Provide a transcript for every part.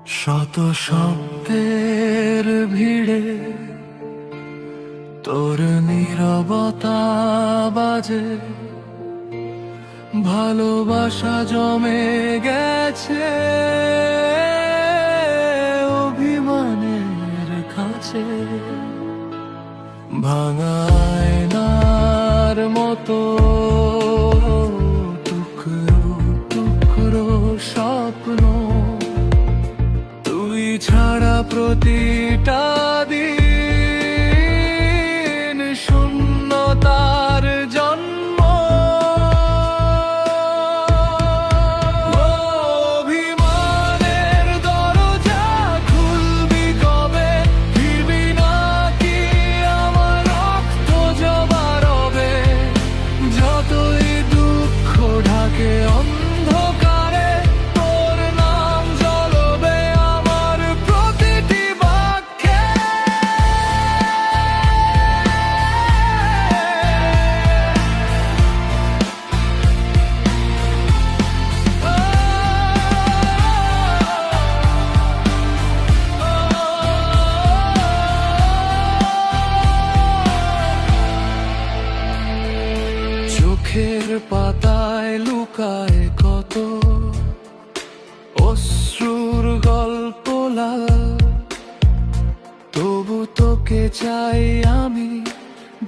শত শব্দের ভিড়ে তোর নীরবতা বাজে, ভালোবাসা জমে গেছে অভিমানের কাছে। ভাঙা আয়নার মতো টুকরো টুকরো স্বপ্ন, তুই ছাড়া প্রতিটা দিন শূন্যতার জন্ম। অভিমানের দরজা খুলবি কবে? ফিরবি নাকি আমার রক্ত জবা রবে? যতই দুঃখ ঢাকে অন্ধকারে, তোর নাম জ্বলবে আমার প্রতিটি বাক্যে। চোখের পাতায় লুকায় কত অশ্রুর গল্প লাল, তবু তোকে চাই আমি,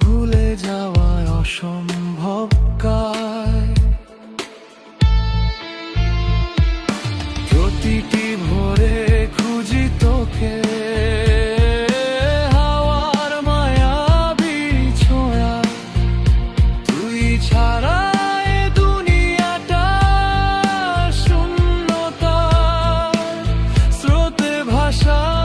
ভুলে যাওয়ায় অসম্ভব কায়। প্রতিটি ভোরে খুঁজি তোকে, হাওয়ার মায়াবী ছোঁয়া, তুই ছাড়া এ দুনিয়াটা শূন্যতা স্রোতে ভাষায়।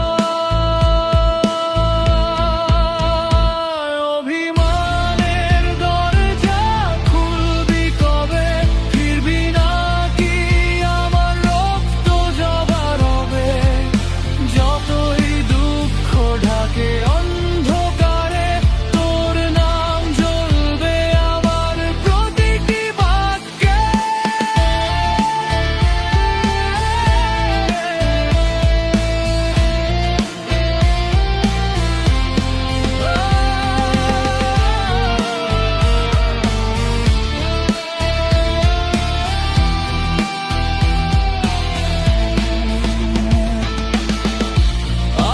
অভিমানের দরজা খুলবি কবে? ফিরবি নাকি আমার রক্ত জবা রবে? যতই দুঃখ ঢাকে অন্ধকারে, তোর নাম জ্বলবে আমার প্রতিটি বাক্যে।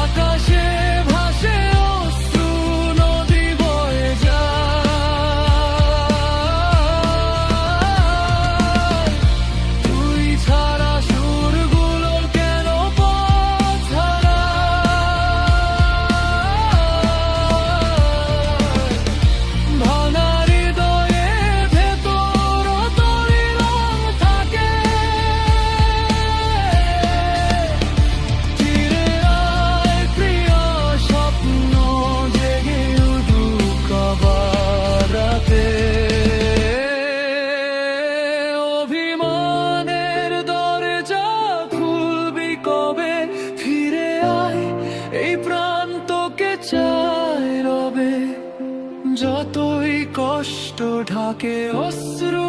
আকাশে ভাসে অশ্রু নদী বয়ে যায়, তুই ছাড়া সুরগুলো কেন পথ হারায়। ভাঙা হৃদয়ের ভেতর তোরই রং থাকে, ফিরে আয় প্রিয় স্বপ্ন জেগে উঠুক আবার রাতে। অভিমানের দরজা খুলবি কবে? ফিরে আয়, এই প্রাণ তোকে চায় রবে। যতই কষ্ট ঢাকে অশ্রু